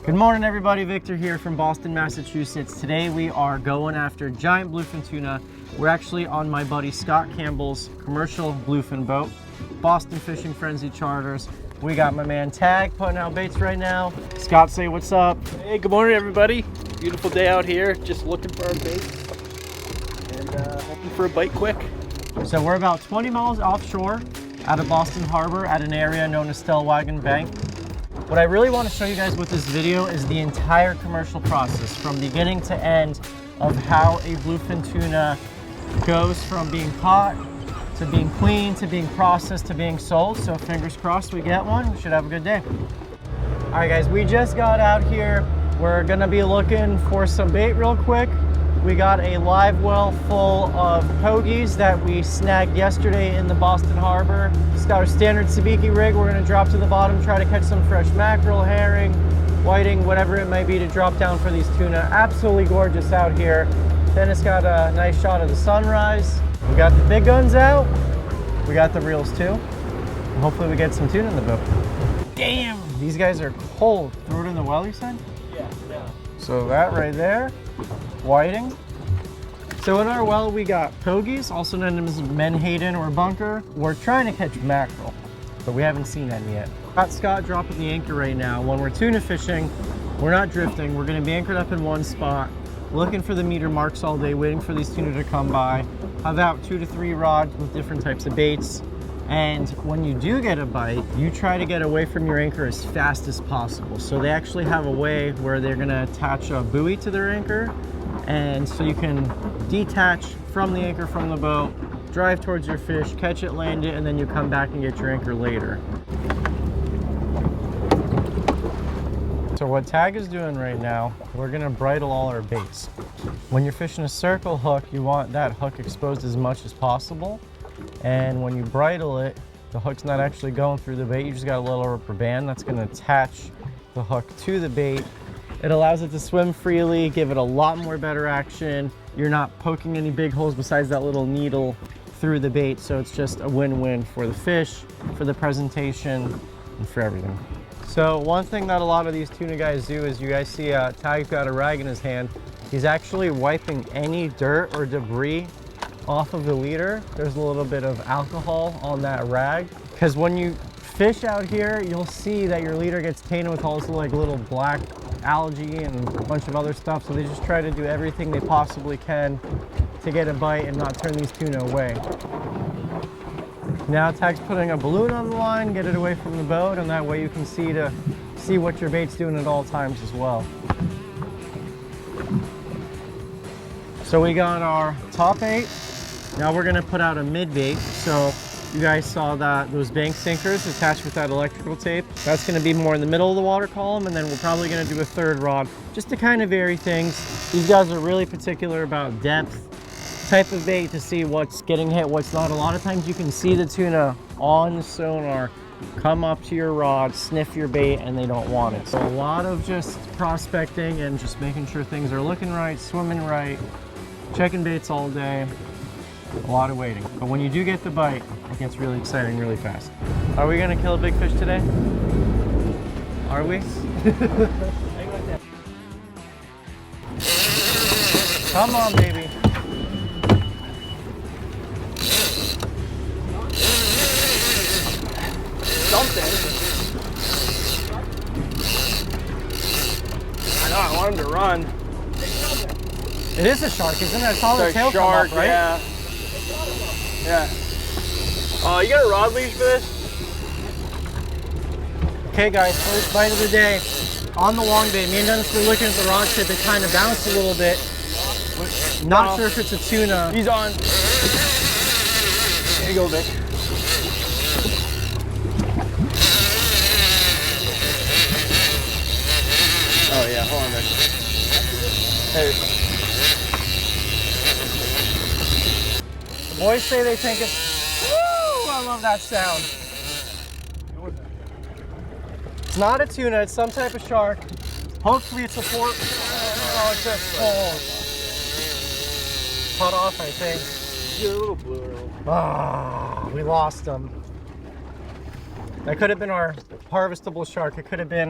Good morning everybody, Victor here from Boston, Massachusetts. Today we are going after giant bluefin tuna. We're actually on my buddy Scott Campbell's commercial bluefin boat, Boston Fishing Frenzy Charters. We got my man Tag putting out baits right now. Scott, say what's up. Hey, good morning everybody. Beautiful day out here, just looking for our baits and hoping for a bite quick. So we're about 20 miles offshore out of Boston Harbor at an area known as Stellwagen Bank. What I really want to show you guys with this video is the entire commercial process from beginning to end of how a bluefin tuna goes from being caught to being cleaned to being processed to being sold. So fingers crossed we get one. We should have a good day. All right guys, we just got out here. We're gonna be looking for some bait real quick. We got a live well full of pogies that we snagged yesterday in the Boston Harbor. It's got our standard sabiki rig. We're gonna drop to the bottom, try to catch some fresh mackerel, herring, whiting, whatever it may be to drop down for these tuna. Absolutely gorgeous out here. Then it's got a nice shot of the sunrise. We got the big guns out. We got the reels too. And hopefully we get some tuna in the boat. Damn, these guys are cold. Throw it in the well, you said? Yeah. So that right there, whiting. So in our well we got pogies, also known as menhaden or bunker. We're trying to catch mackerel, but we haven't seen any yet. Got Scott dropping the anchor right now. When we're tuna fishing, we're not drifting. We're gonna be anchored up in one spot, looking for the meter marks all day, waiting for these tuna to come by. Have out 2 to 3 rods with different types of baits. And when you do get a bite, you try to get away from your anchor as fast as possible. So they actually have a way where they're gonna attach a buoy to their anchor. And so you can detach from the anchor from the boat, drive towards your fish, catch it, land it, and then you come back and get your anchor later. So what Tag is doing right now, we're gonna bridle all our baits. When you're fishing a circle hook, you want that hook exposed as much as possible. And when you bridle it, the hook's not actually going through the bait. You just got a little rubber band that's gonna attach the hook to the bait. It allows it to swim freely, give it a lot more better action. You're not poking any big holes besides that little needle through the bait. So it's just a win-win for the fish, for the presentation, and for everything. So one thing that a lot of these tuna guys do is you guys see Tag's got a rag in his hand. He's actually wiping any dirt or debris off of the leader. There's a little bit of alcohol on that rag, because when you fish out here, you'll see that your leader gets tainted with all this like little black algae and a bunch of other stuff. So they just try to do everything they possibly can to get a bite and not turn these tuna away. Now Tag's putting a balloon on the line, get it away from the boat, and that way you can see what your bait's doing at all times as well. So we got our top bait. Now we're gonna put out a mid bait. So you guys saw that those bank sinkers attached with that electrical tape. That's gonna be more in the middle of the water column, and then we're probably gonna do a third rod just to kind of vary things. These guys are really particular about depth, type of bait to see what's getting hit, what's not. A lot of times you can see the tuna on the sonar come up to your rod, sniff your bait, and they don't want it. So a lot of just prospecting and just making sure things are looking right, swimming right, checking baits all day. A lot of waiting. But when you do get the bite, it gets really exciting really fast. Are we gonna kill a big fish today? Are we? Come on, baby. Something. I know, I want him to run. It is a shark, isn't it? I saw the tail shark, come up, right? Yeah. You got a rod leash for this? Okay guys, first bite of the day. On the long bait, me and Dennis were looking at the rod tip. It kind of bounced a little bit. Not sure if it's a tuna. He's on. There you go, Vic. Oh yeah, hold on, Vic. Hey. Boys say they think it's, woo, I love that sound. It's not a tuna, it's some type of shark. Hopefully it's a fork. Oh, it's just full. Cut off, I think. You're a little blue. Ah, we lost him. That could have been our harvestable shark. It could have been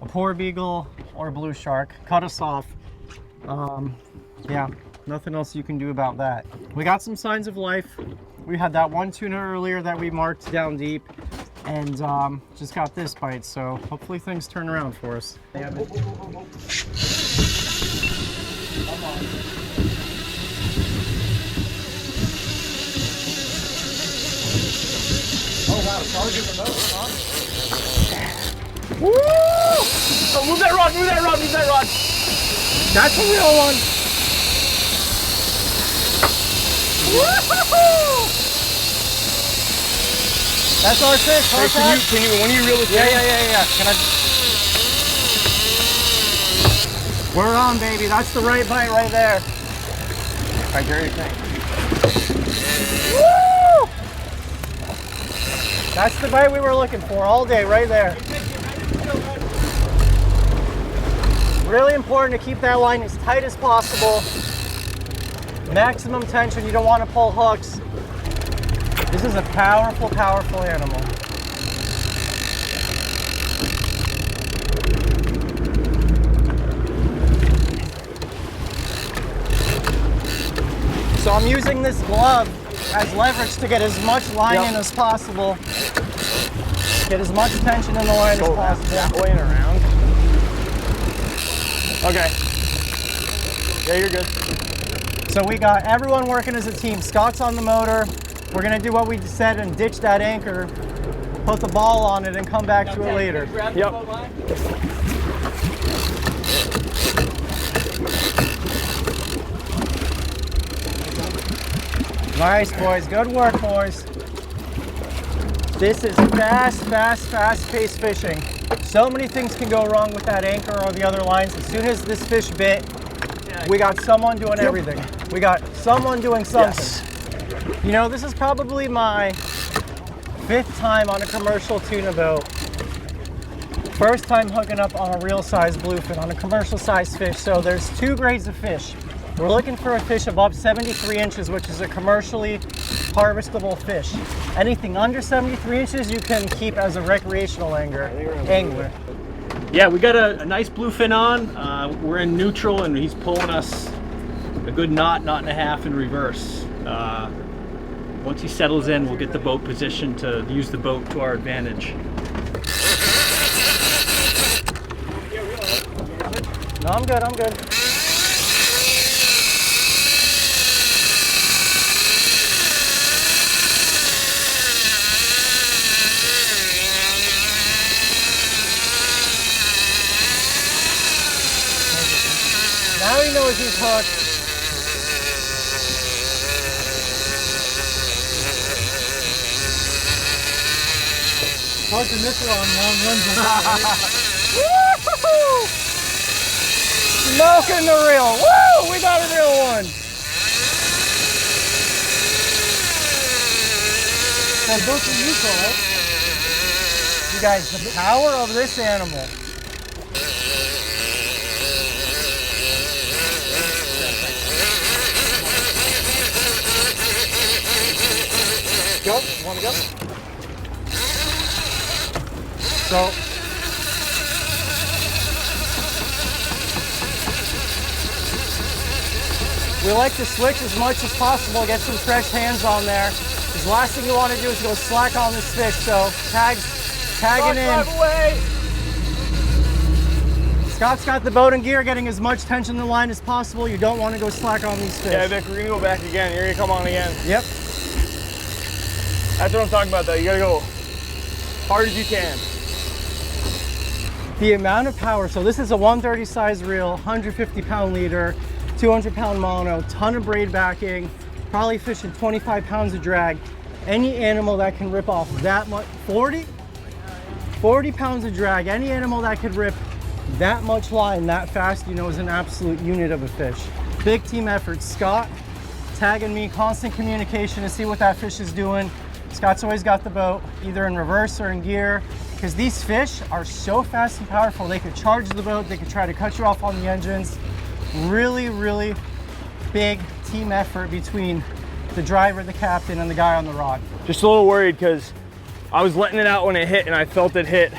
a poor beagle or a blue shark. Cut us off. Yeah, nothing else you can do about that. We got some signs of life. We had that one tuna earlier that we marked down deep, and just got this bite, so hopefully things turn around for us. Come on. Oh wow, charging the boat, huh? Woo! Oh, move that rod, move that rod, move that rod. That's a real one. Woo-hoo-hoo! That's our fish, huh, Hey, can you, when you reel this in? Yeah. Can I? We're on, baby. That's the right bite right there. Right there, you think? Woo! That's the bite we were looking for all day, right there. Really important to keep that line as tight as possible. Maximum tension. You don't want to pull hooks. This is a powerful, powerful animal. So I'm using this glove as leverage to get as much line in as possible. Get as much tension in the line as possible. That way and around. Okay. Yeah, you're good. So we got everyone working as a team. Scott's on the motor. We're gonna do what we said and ditch that anchor, put the ball on it, and come back to it later. Yep. Nice, boys. Good work, boys. This is fast-paced fishing. So many things can go wrong with that anchor or the other lines. As soon as this fish bit, we got someone doing everything. We got someone doing something. Yes. You know, this is probably my 5th time on a commercial tuna boat. First time hooking up on a real size bluefin, on a commercial size fish. So there's 2 grades of fish. We're looking for a fish above 73 inches, which is a commercially harvestable fish. Anything under 73 inches, you can keep as a recreational angler. Yeah, we got a nice bluefin on. We're in neutral, and he's pulling us a good knot and a half in reverse. Once he settles in, we'll get the boat positioned to use the boat to our advantage. No, I'm good. Now he knows he's hooked. Hooking this long runs Woo! Smoking the reel. Woo! We got a real one. That's both of you, right? You guys, the power of this animal. Go. Want to go? So, we like to switch as much as possible, get some fresh hands on there. Because the last thing you want to do is go slack on this fish. So, tagging in. Scott's got the boat and gear, getting as much tension in the line as possible. You don't want to go slack on these fish. Yeah, Vic, we're gonna go back again. You're gonna come on again. Yep. That's what I'm talking about, though. You gotta go hard as you can. The amount of power, so this is a 130 size reel, 150 pound leader, 200 pound mono, ton of braid backing, probably fishing 25 pounds of drag. Any animal that can rip off that much, 40 pounds of drag, any animal that could rip that much line that fast, you know, is an absolute unit of a fish. Big team effort. Scott tagging me, constant communication to see what that fish is doing. Scott's always got the boat either in reverse or in gear, because these fish are so fast and powerful. They could charge the boat, they could try to cut you off on the engines. Really, really big team effort between the driver, the captain, and the guy on the rod. Just a little worried because I was letting it out when it hit, and I felt it hit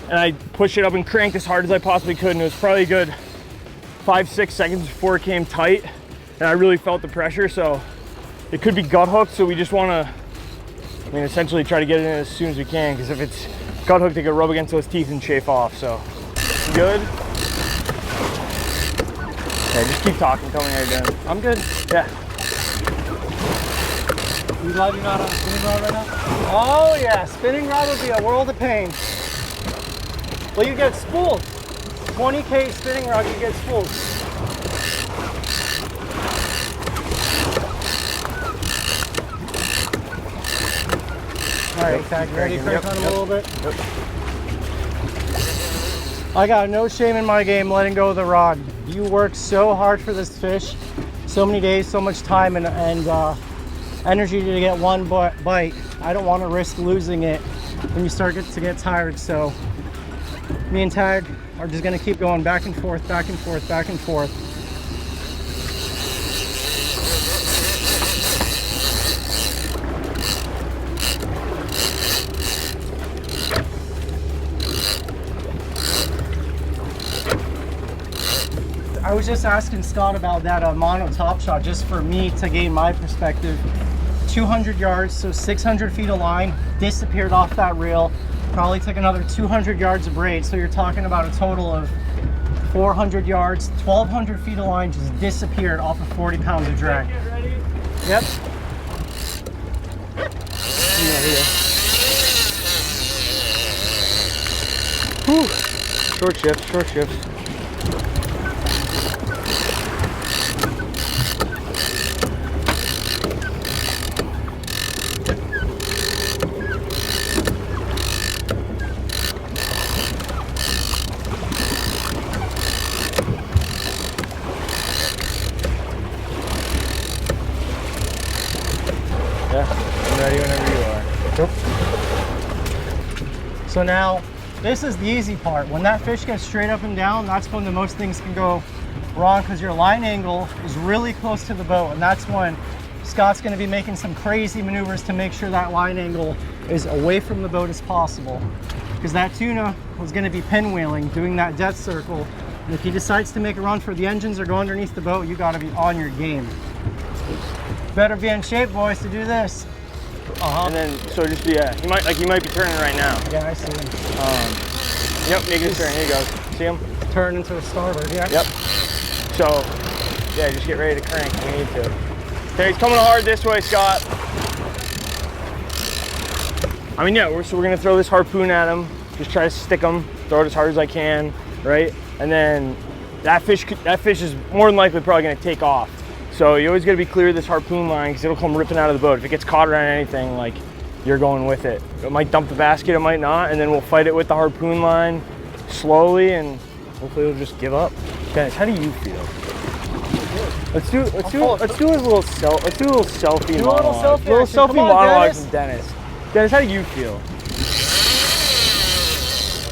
and I pushed it up and cranked as hard as I possibly could, and it was probably a good 5-6 seconds before it came tight, and I really felt the pressure. So it could be gut hooked, so we just want to, I mean, essentially try to get it in as soon as we can, because if it's gut hooked, it could rub against those teeth and chafe off. So good. Yeah, just keep talking, tell me how you're doing. I'm good. Yeah. You glad you're not on a spinning rod right now? Oh yeah, spinning rod would be a world of pain. Well, you get spooled. 20K spinning rod, you get spooled. All right, Tag, ready to crank on him a little bit? Yep. I got no shame in my game letting go of the rod. You worked so hard for this fish, so many days, so much time and energy to get one bite. I don't want to risk losing it when you start to get tired. So me and Tag are just going to keep going back and forth, back and forth, back and forth. I was just asking Scott about that mono top shot, just for me to gain my perspective. 200 yards, so 600 feet of line, disappeared off that reel. Probably took another 200 yards of braid, so you're talking about a total of 400 yards, 1,200 feet of line just disappeared off of 40 pounds of drag. Yep. Whew. Short shifts, short shifts. So now, this is the easy part. When that fish gets straight up and down, that's when the most things can go wrong, because your line angle is really close to the boat, and that's when Scott's going to be making some crazy maneuvers to make sure that line angle is away from the boat as possible. Because that tuna was going to be pinwheeling, doing that death circle, and if he decides to make a run for the engines or go underneath the boat, you got to be on your game. Better be in shape, boys, to do this. And then, so just be, he might be turning right now. Yeah, I see him. Yep, make it turn. Here you go. See him? Turn into a starboard, yeah. Yep. So, yeah, just get ready to crank if you need to. Okay, he's coming hard this way, Scott. I mean, yeah, so we're gonna throw this harpoon at him. Just try to stick him, throw it as hard as I can, right? And then that fish is more than likely probably gonna take off. So you always gotta be clear of this harpoon line, because it'll come ripping out of the boat. If it gets caught around anything, like, you're going with it. It might dump the basket, it might not, and then we'll fight it with the harpoon line slowly, and hopefully it'll just give up. Guys, how do you feel? Let's do a little selfie monologue. Little selfie monologue from Dennis. Dennis, how do you feel?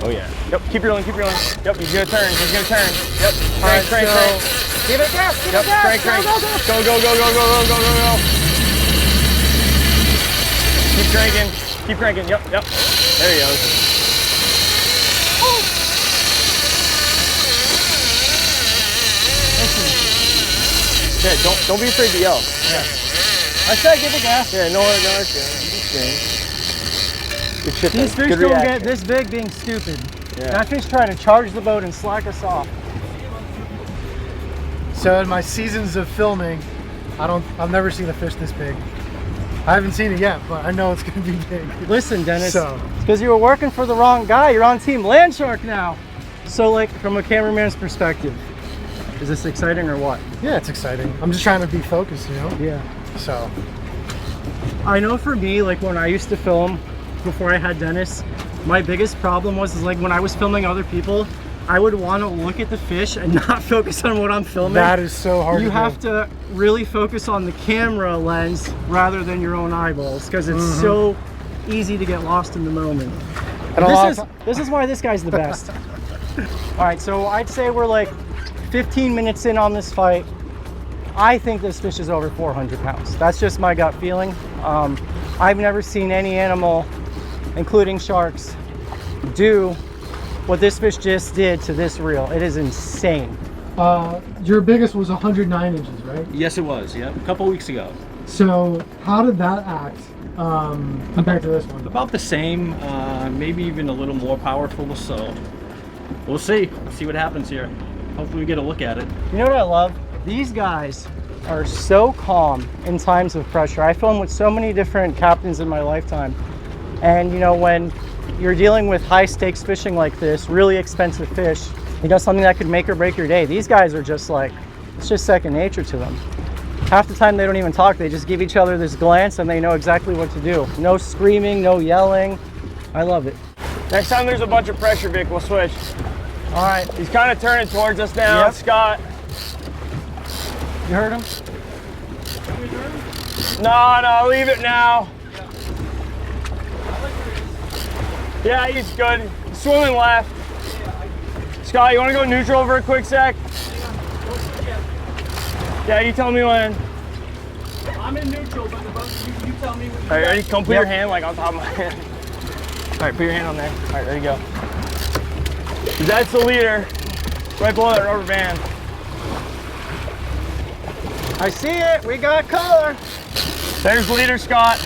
Oh yeah. Yep, keep reeling, keep reeling. Yep, he's gonna turn, he's gonna turn. Yep, crank, crank, crank. Give it gas, give it gas. Crank, crank. Go, go, go, go, go, go, go, go, go. Keep cranking, keep cranking. Yep, yep. There he goes. Yeah, don't be afraid to yell. Yeah. I said give it gas. Yeah, no, it's good. Good shit. These fish don't get this big being stupid. Yeah. That fish try to charge the boat and slack us off. So in my seasons of filming, I've never seen a fish this big. I haven't seen it yet, but I know it's gonna be big. Listen, Dennis, So it's because you were working for the wrong guy. You're on Team Landshark now. So like, from a cameraman's perspective, is this exciting or what? yeah, it's exciting. I'm just trying to be focused, you know? Yeah. So I know for me, like when I used to film before I had Dennis, my biggest problem was like when I was filming other people, I would want to look at the fish and not focus on what I'm filming. that is so hard You to have do. to really focus on the camera lens rather than your own eyeballs, because it's so easy to get lost in the moment. And This is why this guy's the best. All right, so I'd say we're like 15 minutes in on this fight. I think this fish is over 400 pounds. That's just my gut feeling. I've never seen any animal, including sharks, do what this fish just did to this reel. It is insane. Your biggest was 109 inches, right? Yes, it was. Yeah, a couple weeks ago. So how did that act compared to this one? About the same, maybe even a little more powerful. So we'll see. We'll see what happens here. Hopefully we get a look at it. You know what I love? These guys are so calm in times of pressure. I filmed with so many different captains in my lifetime. And you know, when you're dealing with high stakes fishing like this, really expensive fish, you know, something that could make or break your day, these guys are just like, it's just second nature to them. Half the time they don't even talk, they just give each other this glance and they know exactly what to do. No screaming, no yelling. I love it. Next time there's a bunch of pressure, Vic, we'll switch. All right. He's kind of turning towards us now. Yep. Scott. You heard him? No, leave it now. Yeah, he's good. He's swimming left. Scott, you want to go neutral for a quick sec? Yeah, you tell me when. I'm in neutral, but the boat, you tell me when. All right, ready? Come put your hand like on top of my hand. All right, put your hand on there. All right, there you go. That's the leader, right below that rubber band. I see it. We got color. There's the leader, Scott.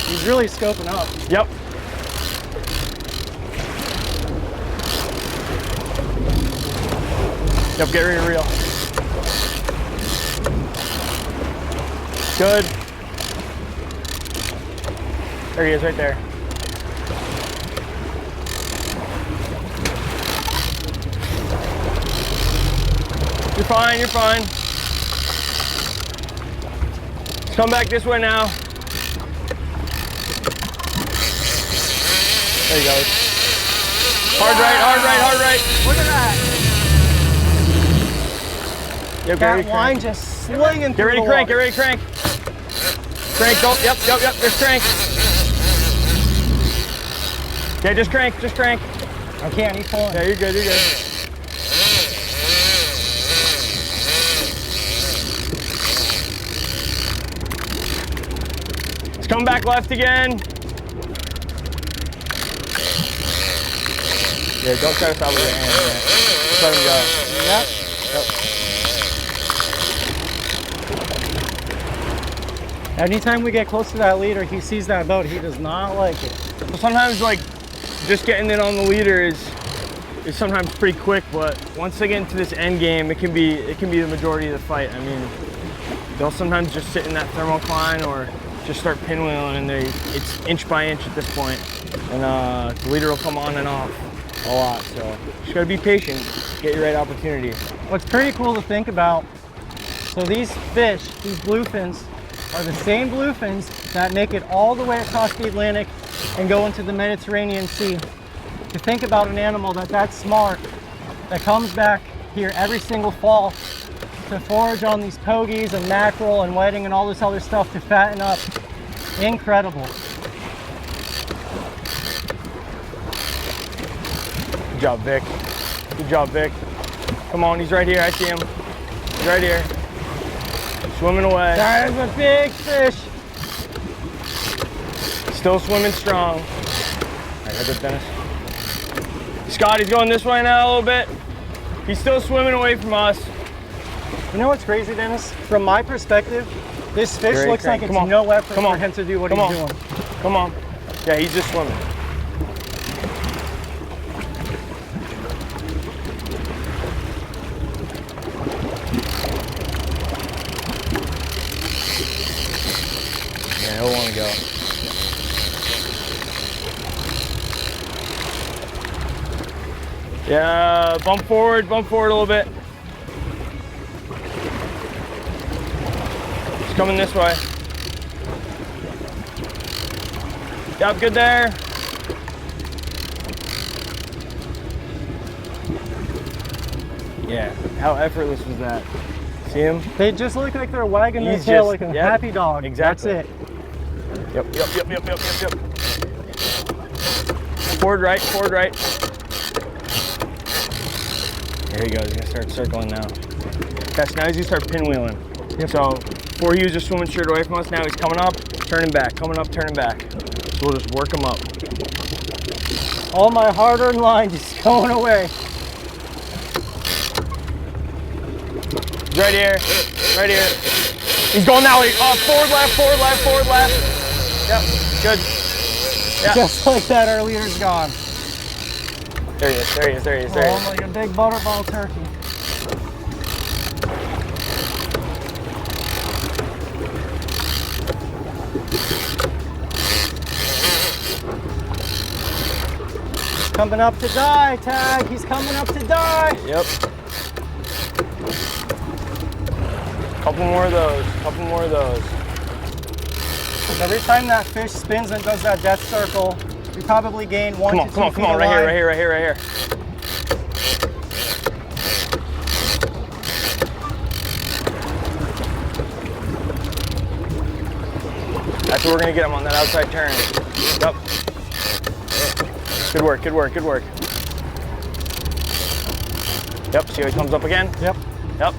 He's really scoping up. Yep. Yep, get ready to reel. Good. There he is, right there. You're fine, you're fine. Let's come back this way now. There he goes. Hard right, hard right, hard right. Look at that. Yep, That line just slinging Get through ready the to crank, get water. ready to crank. Crank, go, yep, there's crank. Okay, just crank. I can't, he's pulling. Yeah, you're good, you're good. Let's come back left again. Yeah, don't try to stop with your hand. Yeah. Just let him go. Yep. Anytime we get close to that leader, he sees that boat, he does not like it. So sometimes, like, just getting in on the leader is sometimes pretty quick, but once they get into this end game, it can be the majority of the fight. I mean, they'll sometimes just sit in that thermocline or just start pinwheeling, and it's inch by inch at this point, and the leader will come on and off a lot. So just gotta be patient, get your right opportunity. What's pretty cool to think about, so these fish, these bluefins, are the same bluefins that make it all the way across the Atlantic and go into the Mediterranean Sea. To think about an animal that's smart, that comes back here every single fall to forage on these pogies and mackerel and whiting and all this other stuff to fatten up. Incredible. Good job, Vic. Good job, Vic. Come on, he's right here, I see him. He's right here. Swimming away. That is a big fish. Still swimming strong. All right, that's it, Dennis. Scott, he's going this way now a little bit. He's still swimming away from us. You know what's crazy, Dennis? From my perspective, this fish Great looks like crank. it's no effort Come for on. him to do what Come he's on. doing. Come on. Yeah, he's just swimming. Yeah, he'll want to go. Yeah, bump forward a little bit. It's coming this way. Yep, good there. Yeah, how effortless was that? See him? They just look like they're wagging their He's tail just- like a yep, happy dog. exactly. That's it. Yep. Forward right. There he goes, he's gonna start circling now. Yes, now he's gonna start pinwheeling. Yep. So, before he was just swimming straight away from us, now he's coming up, turning back, coming up, turning back. So we'll just work him up. All my hard-earned line just going away. Right here, right here. He's going that way. Forward left, forward left, forward left. Yep, good. Yeah. Just like that, our leader's gone. There he is, there he is, there he is, there he Oh, is. like a big butterball turkey. Coming up to die, Tag. He's coming up to die. Yep. Couple more of those, couple more of those. Every time that fish spins and does that death circle, we probably gain 1 to 2 feet. Come on, right here, right here, right here, right here. That's what we're gonna get him on that outside turn. Yep. Good work, good work, good work. Yep, see how he comes up again? Yep. Yep.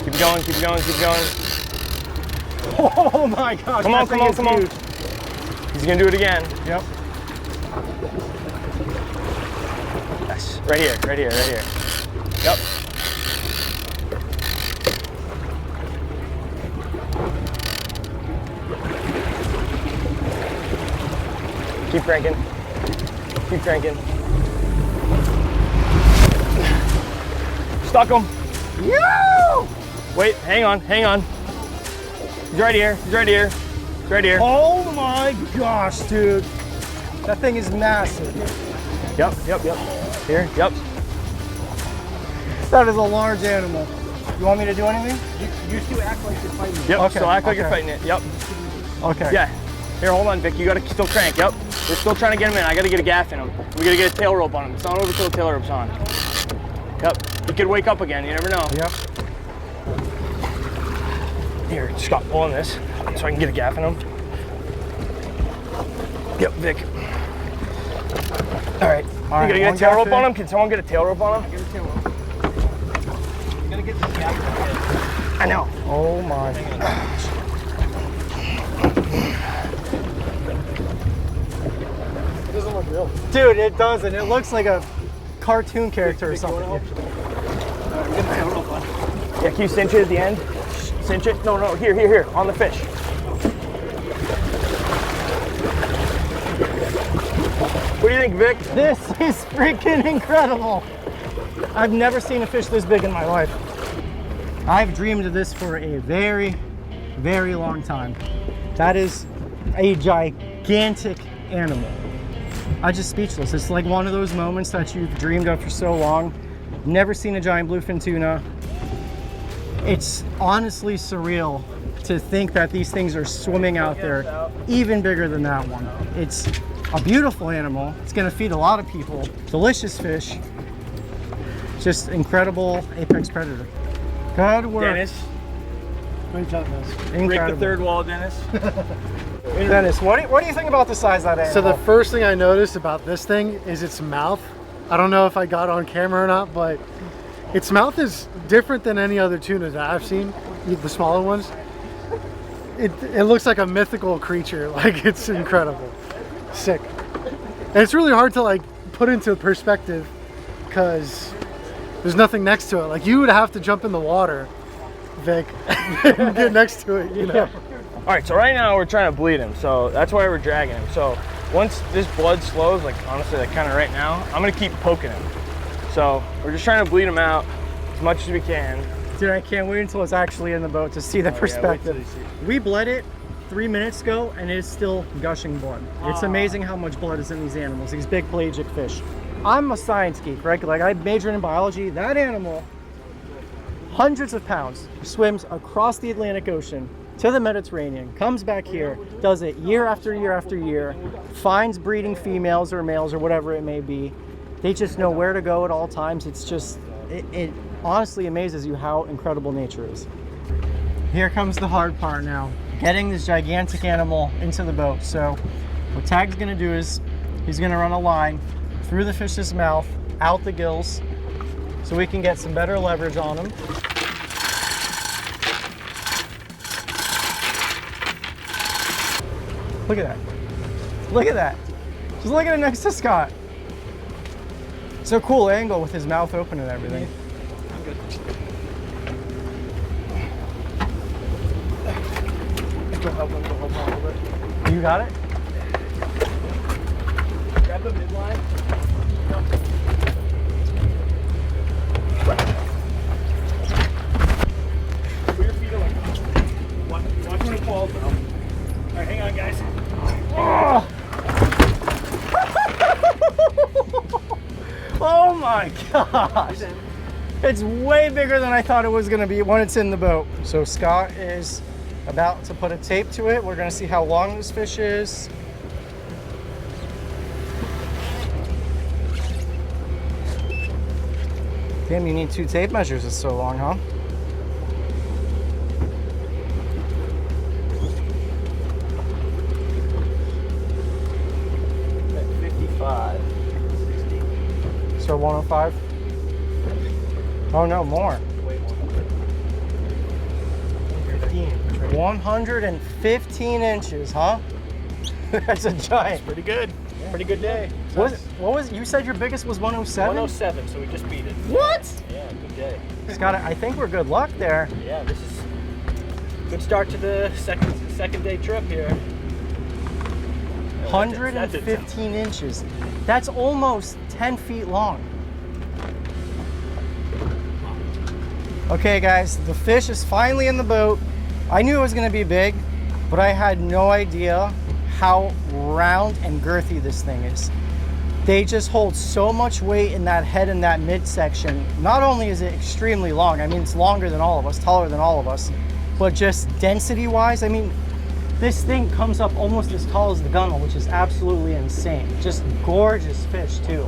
Keep going, keep going, keep going. Oh my gosh. Come on, come on, come on. Huge. He's gonna do it again. Yep. Yes, right here, right here, right here. Yep. Keep cranking. Keep cranking. Stuck him. Yo! Wait, hang on, hang on. He's right here, he's right here, he's right here. Oh my gosh, dude. That thing is massive. Yep, yep, yep. Here, yep. That is a large animal. You want me to do anything? You still act like you're fighting it. Yep, Okay, still act like you're okay. fighting it. Yep. Okay. Yeah. Here, hold on, Vic. You gotta still crank. Yep. We're still trying to get him in. I gotta get a gaff in him. We gotta get a tail rope on him. It's not over till the tail rope's on. Yep. He could wake up again. You never know. Yep. Here, Scott, pull on this so I can get a gaff in him. Yep, Vic. All right. All right, You gotta get one a tail gaff rope in. on him? Can someone get a tail rope on him? Get a tail rope. You gotta get the gap. I know. Oh my. It doesn't look real. Dude, it doesn't. It looks like a cartoon character or something. Alright, we got a tail rope on. Yeah, can you cinch it at the end? Cinch it? No, no, here, here, here, on the fish. What do you think, Vic? This is freaking incredible. I've never seen a fish this big in my life. I've dreamed of this for a very, very long time. That is a gigantic animal. I'm just speechless. It's like one of those moments that you've dreamed of for so long. Never seen a giant bluefin tuna. It's honestly surreal to think that these things are swimming out there, even bigger than that one. It's a beautiful animal. It's gonna feed a lot of people. Delicious fish. Just incredible apex predator. Good work. Dennis, Great job, guys. break Incredible. the third wall, Dennis. Dennis, what do you think about the size of that So animal? the first thing I noticed about this thing is its mouth. I don't know if I got on camera or not, but its mouth is different than any other tuna that I've seen, the smaller ones. It looks like a mythical creature. Like, it's incredible. Sick. And it's really hard to like put into perspective because there's nothing next to it. Like, you would have to jump in the water, Vic, and get next to it, you know? All right, so right now we're trying to bleed him, so that's why we're dragging him. So once this blood slows, like honestly, like kind of right now, I'm gonna keep poking him. So we're just trying to bleed him out as much as we can. Dude, I can't wait until it's actually in the boat to see the perspective. wait till you see. We bled it 3 minutes ago and it's still gushing blood. It's amazing how much blood is in these animals, these big pelagic fish. I'm a science geek, right? Like, I majored in biology. That animal, hundreds of pounds, swims across the Atlantic Ocean to the Mediterranean, comes back here, does it year after year after year, finds breeding females or males or whatever it may be. They just know where to go at all times. It's just, it honestly amazes you how incredible nature is. Here comes the hard part now, getting this gigantic animal into the boat. So what Tag's gonna do is he's gonna run a line through the fish's mouth, out the gills, so we can get some better leverage on him. Look at that. Look at that. Just look at it next to Scott. It's a cool angle with his mouth open and everything. Go help him a little bit. You got it? Grab the midline. Put your feet away. Watch when it falls though. All right, hang on, guys. Oh, oh my gosh. It's way bigger than I thought it was gonna be when it's in the boat. So Scott is about to put a tape to it. We're gonna see how long this fish is. Damn, you need 2 tape measures, it's so long, huh? At 55, 60. So 105? Oh no, more. Way more. 115 inches, huh? That's a giant. Pretty good. Yeah. Pretty good day. What was, you said your biggest was 107? 107, so we just beat it. What? Yeah, good day. Scott, I think we're good luck there. Yeah, this is a good start to the second day trip here. 115 inches. That's almost 10 feet long. Okay guys, the fish is finally in the boat. I knew it was gonna be big, but I had no idea how round and girthy this thing is. They just hold so much weight in that head and that midsection. Not only is it extremely long, I mean, it's longer than all of us, taller than all of us, but just density wise, I mean, this thing comes up almost as tall as the gunnel, which is absolutely insane. Just gorgeous fish too.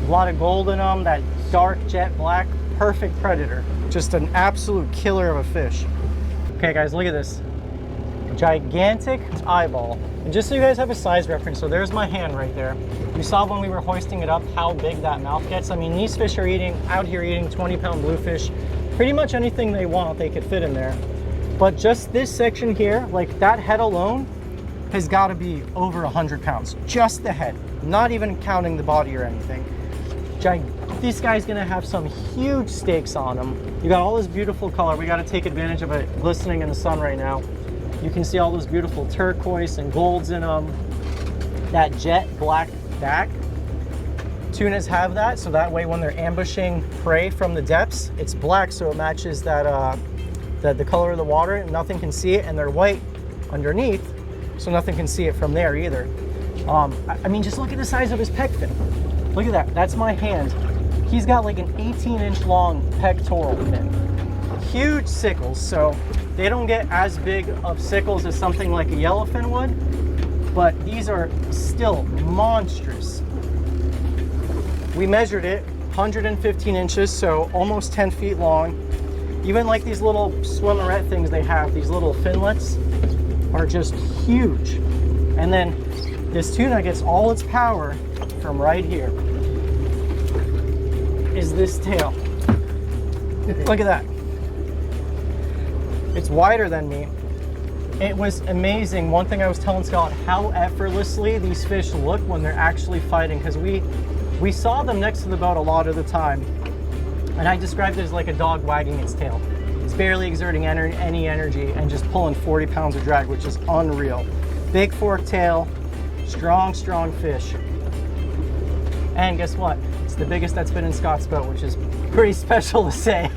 A lot of gold in them, that dark jet black, perfect predator. Just an absolute killer of a fish. Okay guys, look at this. Gigantic eyeball. And just so you guys have a size reference, so there's my hand right there. You saw when we were hoisting it up how big that mouth gets. I mean, these fish are out here eating 20-pound bluefish. Pretty much anything they want, they could fit in there. But just this section here, like that head alone, has got to be over 100 pounds. Just the head, not even counting the body or anything. This guy's gonna have some huge steaks on him. You got all this beautiful color. We got to take advantage of it glistening in the sun right now. You can see all those beautiful turquoise and golds in them. That jet black back. Tunas have that, so that way when they're ambushing prey from the depths, it's black, so it matches that the color of the water. Nothing can see it, and they're white underneath, so nothing can see it from there either. I mean, just look at the size of his pec fin. Look at that. That's my hand. He's got like an 18-inch long pectoral fin. Huge sickles, so they don't get as big of sickles as something like a yellowfin would, but these are still monstrous. We measured it, 115 inches, so almost 10 feet long. Even like these little swimmerette things they have, these little finlets, are just huge. And then this tuna gets all its power from right here. Is this tail. Look at that. It's wider than me. It was amazing. One thing I was telling Scott, how effortlessly these fish look when they're actually fighting, because we saw them next to the boat a lot of the time, and I described it as like a dog wagging its tail. It's barely exerting any energy and just pulling 40 pounds of drag, which is unreal. Big forked tail, strong fish. And guess what? It's the biggest that's been in Scott's boat, which is pretty special to say.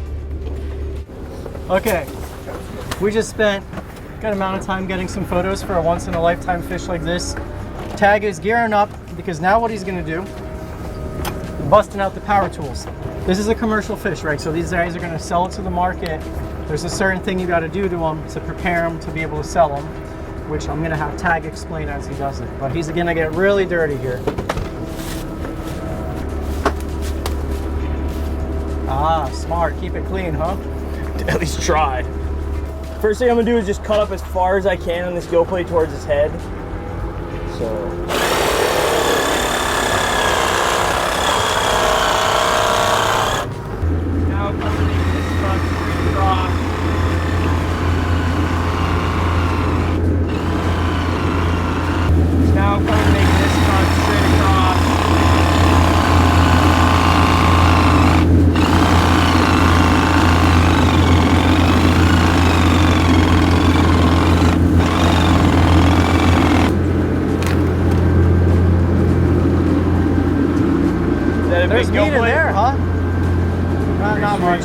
Okay, we just spent a good amount of time getting some photos for a once-in-a-lifetime fish like this. Tag is gearing up because now what he's gonna do, busting out the power tools. This is a commercial fish, right? So these guys are gonna sell it to the market. There's a certain thing you gotta do to them to prepare them to be able to sell them, which I'm gonna have Tag explain as he does it. But he's gonna get really dirty here. Ah, smart, keep it clean, huh? At least try. First thing I'm gonna do is just cut up as far as I can on this gill plate towards his head. So. Now making this front straight across. Now making this front straight across. that a There's big meat in gill plate? there, huh? Not much.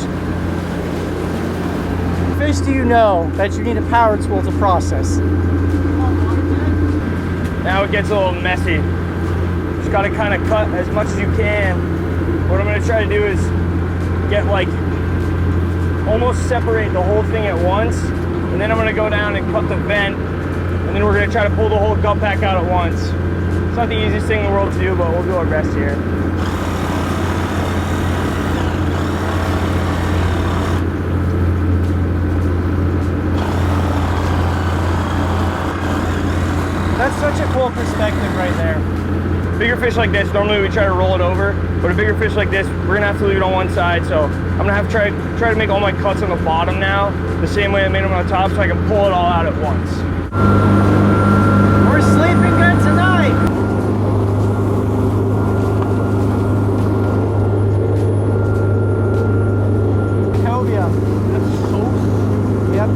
Fish do you know that you need a power tool to process? Now it gets a little messy. Just gotta kind of cut as much as you can. What I'm gonna try to do is get like, almost separate the whole thing at once. And then I'm gonna go down and cut the vent. And then we're gonna try to pull the whole gut pack out at once. It's not the easiest thing in the world to do, but we'll do our best here. That's such a cool perspective right there. Bigger fish like this, normally we try to roll it over, but a bigger fish like this, we're gonna have to leave it on one side. So I'm gonna have to try to make all my cuts on the bottom now, the same way I made them on the top, so I can pull it all out at once. We're sleeping good tonight. Cobia. Yep.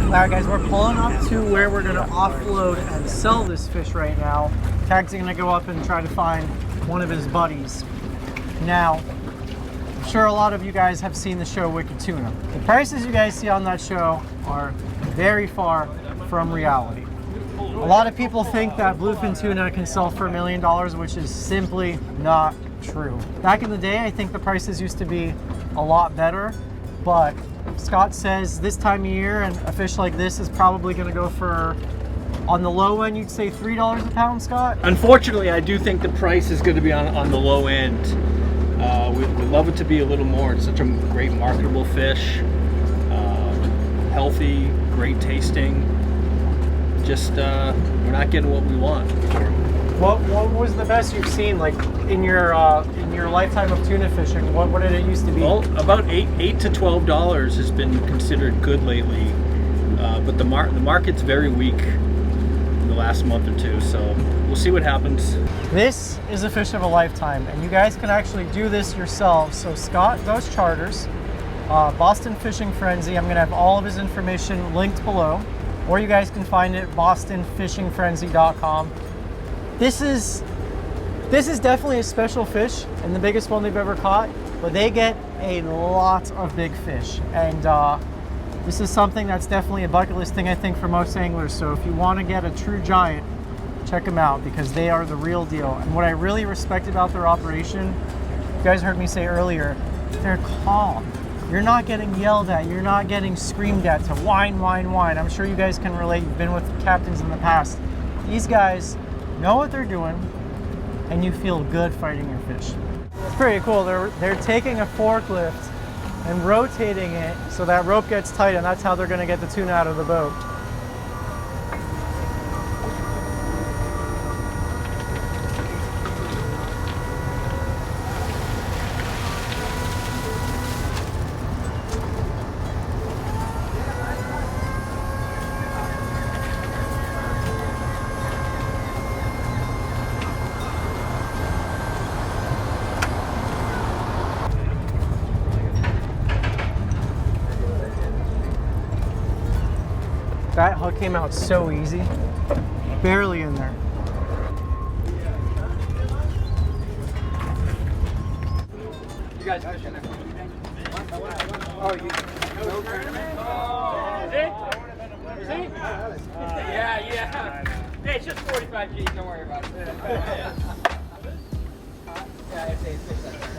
Alright guys, we're pulling up to where we're gonna offload and sell this fish right now. Tag's gonna go up and try to find one of his buddies. Now, I'm sure a lot of you guys have seen the show Wicked Tuna. The prices you guys see on that show are very far from reality. A lot of people think that bluefin tuna can sell for $1 million, which is simply not true. Back in the day, I think the prices used to be a lot better, but Scott says this time of year and a fish like this is probably going to go for, on the low end, you'd say $3 a pound, Scott? Unfortunately, I do think the price is going to be on the low end. We'd love it to be a little more. It's such a great marketable fish, healthy, great tasting. Just we're not getting what we want. What was the best you've seen, like in your lifetime of tuna fishing? What did it used to be? Well, about $8 to $12 has been considered good lately, but the market's very weak in the last month or two. So we'll see what happens. This is a fish of a lifetime, and you guys can actually do this yourselves. So Scott does charters, Boston Fishing Frenzy. I'm gonna have all of his information linked below, or you guys can find it at bostonfishingfrenzy.com. This is definitely a special fish and the biggest one they've ever caught, but they get a lot of big fish, and this is something that's definitely a bucket list thing, I think, for most anglers. So if you want to get a true giant, check them out, because they are the real deal. And what I really respect about their operation, you guys heard me say earlier, they're calm. You're not getting yelled at, you're not getting screamed at to whine, whine, whine. I'm sure you guys can relate, you've been with captains in the past. These guys know what they're doing, and you feel good fighting your fish. It's pretty cool. They're taking a forklift and rotating it so that rope gets tight, and that's how they're gonna get the tuna out of the boat. That hook came out so easy, barely in there. You guys fishing there? Oh, you no tournament? See? Yeah. Hey, it's just 45 G's, don't worry about it. Yeah, I'd say it's fish that tournament.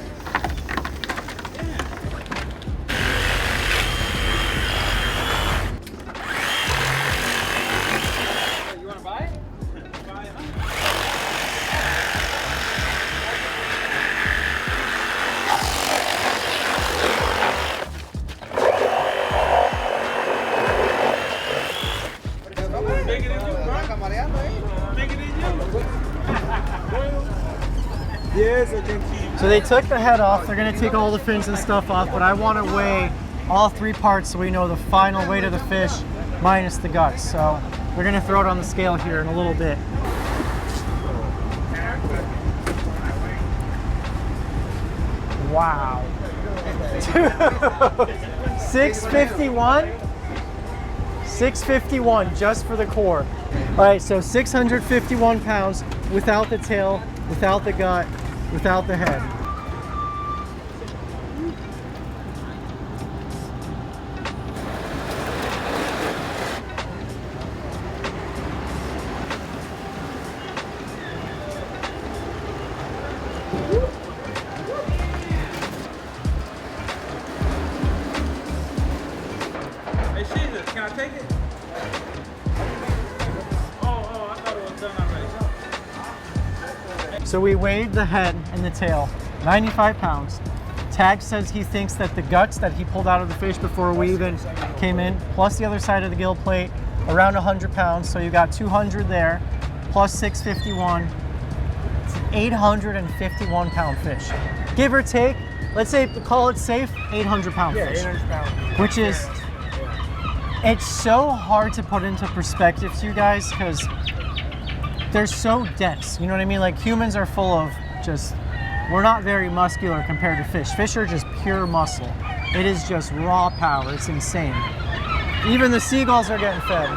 So they took the head off, they're gonna take all the fins and stuff off, but I wanna weigh all 3 parts so we know the final weight of the fish minus the guts. So we're gonna throw it on the scale here in a little bit. Wow. 651? 651 just for the core. All right, so 651 pounds without the tail, without the gut, without the head. Hey, Caesar, can I take it? Oh, I thought it was done already. So we weighed the head and the tail, 95 pounds. Tag says he thinks that the guts that he pulled out of the fish before we even came in, plus the other side of the gill plate, around 100 pounds. So you got 200 there, plus 651. It's an 851 pound fish. Give or take, let's say, call it safe, 800 pound fish. 800 pounds. Which is, it's so hard to put into perspective to you guys because they're so dense. You know what I mean? Like humans are full of just, we're not very muscular compared to fish. Fish are just pure muscle. It is just raw power. It's insane. Even the seagulls are getting fed.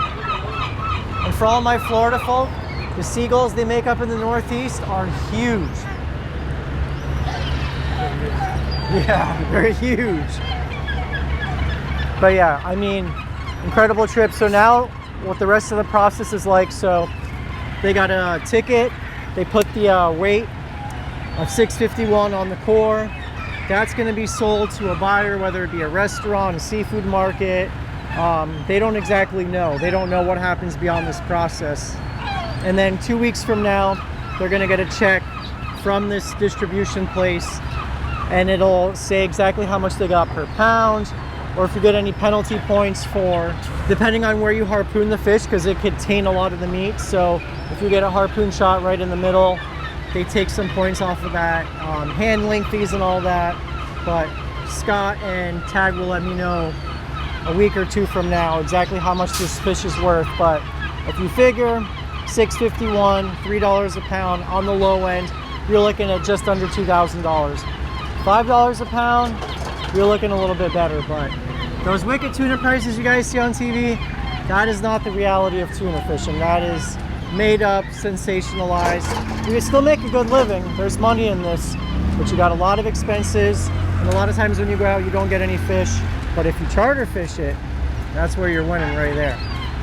And for all my Florida folk, the seagulls they make up in the Northeast are huge. Yeah, they're huge. But yeah, I mean, incredible trip. So now what the rest of the process is like, so they got a ticket, they put the weight of 651 on the core. That's gonna be sold to a buyer, whether it be a restaurant, a seafood market. They don't exactly know. They don't know what happens beyond this process. And then 2 weeks from now, they're gonna get a check from this distribution place and it'll say exactly how much they got per pound, or if you get any penalty points for, depending on where you harpoon the fish, because it could taint a lot of the meat. So if you get a harpoon shot right in the middle, they take some points off of that, handling fees and all that. But Scott and Tag will let me know a week or two from now exactly how much this fish is worth. But if you figure $6.51, $3 a pound on the low end, you're looking at just under $2,000. $5 a pound, you're looking a little bit better. But those wicked tuna prices you guys see on TV, that is not the reality of tuna fishing. That is made up, sensationalized. You can still make a good living. There's money in this, but you got a lot of expenses, and a lot of times when you go out, you don't get any fish. But if you charter fish it, that's where you're winning right there.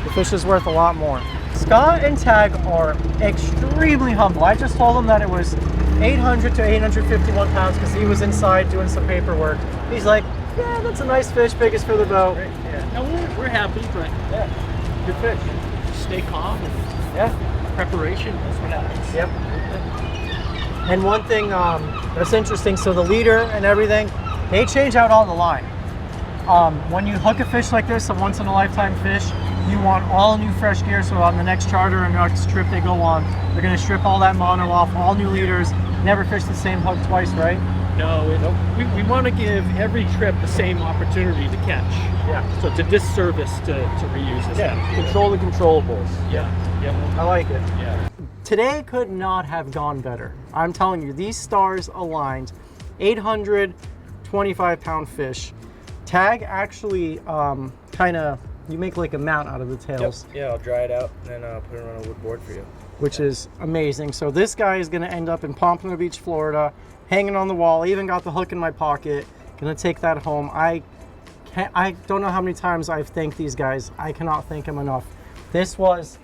The fish is worth a lot more. Scott and Tag are extremely humble. I just told him that it was 800 to 851 pounds because he was inside doing some paperwork. He's like, yeah, that's a nice fish, biggest for the boat. Right, yeah. No, we're happy, but Yeah, good fish. stay calm and Yeah. preparation. That's what happens. Yep. And one thing that's interesting, so the leader and everything, they change out all the line. When you hook a fish like this, a once in a lifetime fish, you want all new fresh gear. So on the next charter and next trip they go on, they're gonna strip all that mono off, all new leaders, never fish the same hook twice, right? No, we want to give every trip the same opportunity to catch. Yeah. So it's a disservice to reuse this. Yeah, control the controllables. Yeah. I like it. Yeah. Today could not have gone better. I'm telling you, these stars aligned. 825 pound fish. Tag actually kind of, you make like a mount out of the tails. Yep. Yeah, I'll dry it out and then put it on a wood board for you. Which is amazing. So this guy is gonna end up in Pompano Beach, Florida, hanging on the wall. I even got the hook in my pocket. Gonna take that home. I don't know how many times I've thanked these guys. I cannot thank them enough. This was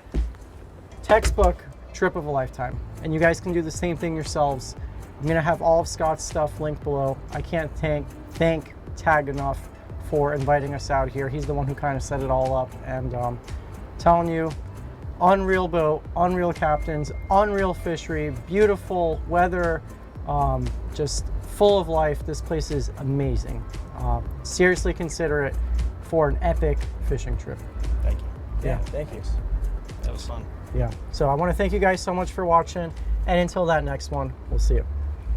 textbook trip of a lifetime. And you guys can do the same thing yourselves. I'm gonna have all of Scott's stuff linked below. I can't thank Tag enough for inviting us out here. He's the one who kind of set it all up, and telling you, unreal boat, unreal captains, unreal fishery, beautiful weather, just full of life. This place is amazing. Seriously consider it for an epic fishing trip. Thank you. Yeah. Thank you. That was fun. Yeah, so I want to thank you guys so much for watching, and until that next one, we'll see you.